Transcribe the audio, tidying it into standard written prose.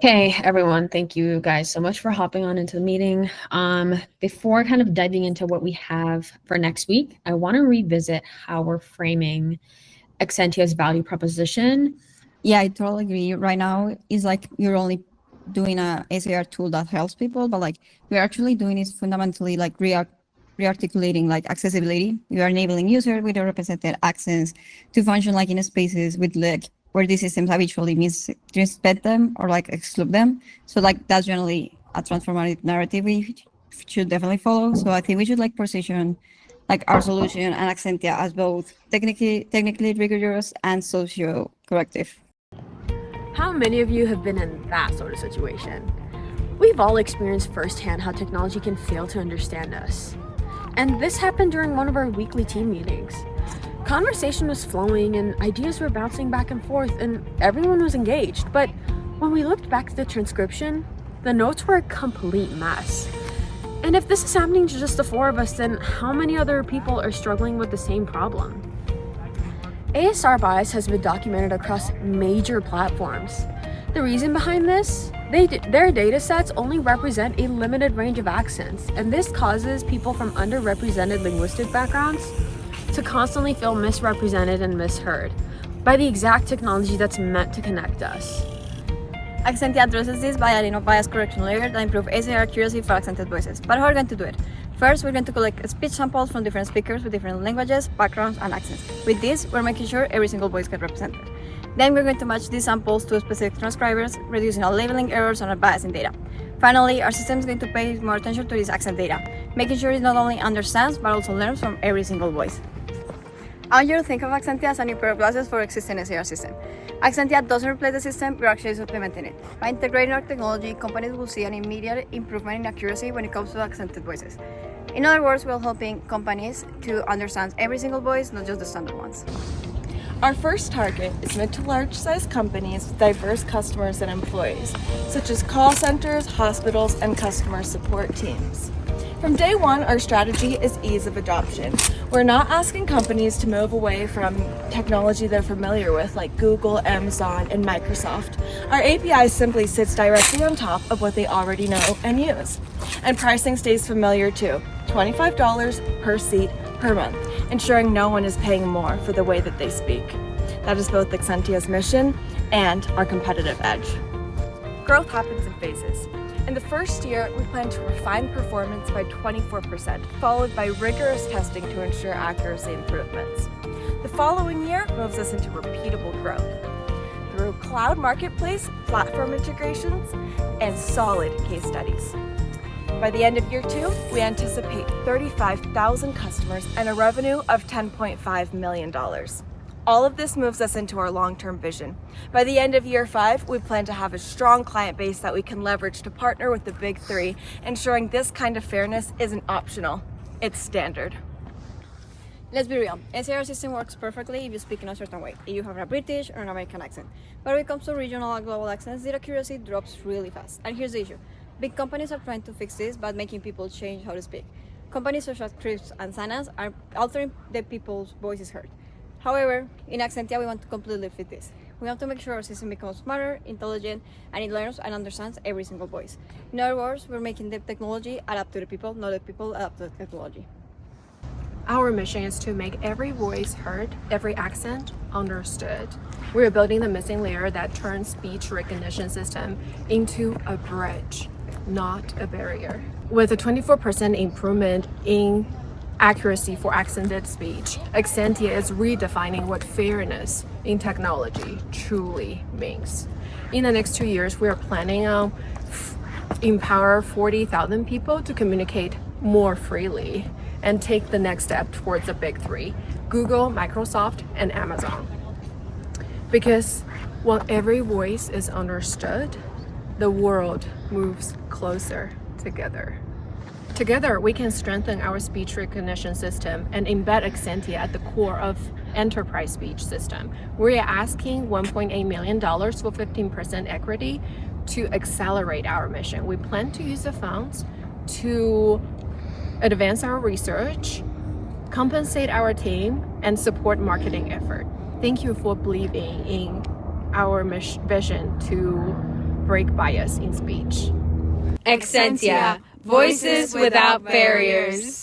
Hey everyone, thank you guys so much for hopping on into the meeting. Before kind of diving into what we have for next week, I want to revisit how we're framing Accentia's value proposition. Yeah, I totally agree. Right now, it's like you're only doing a SAR tool that helps people, but like we're actually doing is fundamentally like re-articulating like accessibility. We are enabling users with a represented access to function like in spaces with like where these systems habitually misrepresent them or like exclude them. So like that's generally a transformative narrative we should definitely follow. So I think we should like position like our solution and Accentia as both technically rigorous and socio corrective. How many of you have been in that sort of situation? We've all experienced firsthand how technology can fail to understand us. And this happened during one of our weekly team meetings. Conversation was flowing and ideas were bouncing back and forth and everyone was engaged. But when we looked back at the transcription, the notes were a complete mess. And if this is happening to just the four of us, then how many other people are struggling with the same problem? ASR bias has been documented across major platforms. The reason behind this? Their data sets only represent a limited range of accents, and this causes people from underrepresented linguistic backgrounds to constantly feel misrepresented and misheard by the exact technology that's meant to connect us. Accentia addresses this by adding a bias correction layer that improves SAR accuracy for accented voices. But how are we going to do it? First, we're going to collect speech samples from different speakers with different languages, backgrounds, and accents. With this, we're making sure every single voice gets represented. Then we're going to match these samples to specific transcribers, reducing our labeling errors and our bias in data. Finally, our system is going to pay more attention to this accent data, making sure it not only understands but also learns from every single voice. I want you to think of Accentia as a new pair of glasses for existing SAR system. Accentia doesn't replace the system, we're actually supplementing it. By integrating our technology, companies will see an immediate improvement in accuracy when it comes to accented voices. In other words, we're helping companies to understand every single voice, not just the standard ones. Our first target is mid to large size companies with diverse customers and employees, such as call centers, hospitals, and customer support teams. From day one, our strategy is ease of adoption. We're not asking companies to move away from technology they're familiar with, like Google, Amazon, and Microsoft. Our API simply sits directly on top of what they already know and use. And pricing stays familiar too, $25 per seat per month, ensuring no one is paying more for the way that they speak. That is both Accentia's mission and our competitive edge. Growth happens in phases. In the first year, we plan to refine performance by 24%, followed by rigorous testing to ensure accuracy improvements. The following year moves us into repeatable growth through cloud marketplace, platform integrations, and solid case studies. By the end of year 2, we anticipate 35,000 customers and a revenue of $10.5 million. All of this moves us into our long-term vision. By the end of year 5, we plan to have a strong client base that we can leverage to partner with the big 3, ensuring this kind of fairness isn't optional, it's standard. Let's be real, SAR system works perfectly if you speak in a certain way, if you have a British or an American accent. But when it comes to regional and global accents, the accuracy drops really fast. And here's the issue. Big companies are trying to fix this by making people change how to speak. Companies such as Crisp and Sanas are altering the people's voices heard. However, in Accentia, we want to completely fit this. We have to make sure our system becomes smarter, intelligent, and it learns and understands every single voice. In other words, we're making the technology adapt to the people, not the people adapt to the technology. Our mission is to make every voice heard, every accent understood. We're building the missing layer that turns speech recognition system into a bridge, not a barrier. With a 24% improvement in accuracy for accented speech, Accentia is redefining what fairness in technology truly means. In the next 2 years, we are planning on empower 40,000 people to communicate more freely and take the next step towards the big 3, Google, Microsoft, and Amazon. Because when every voice is understood, the world moves closer together. Together, we can strengthen our speech recognition system and embed Accentia at the core of enterprise speech system. We are asking $1.8 million for 15% equity to accelerate our mission. We plan to use the funds to advance our research, compensate our team, and support marketing effort. Thank you for believing in our vision to break bias in speech. Accentia, voices without barriers.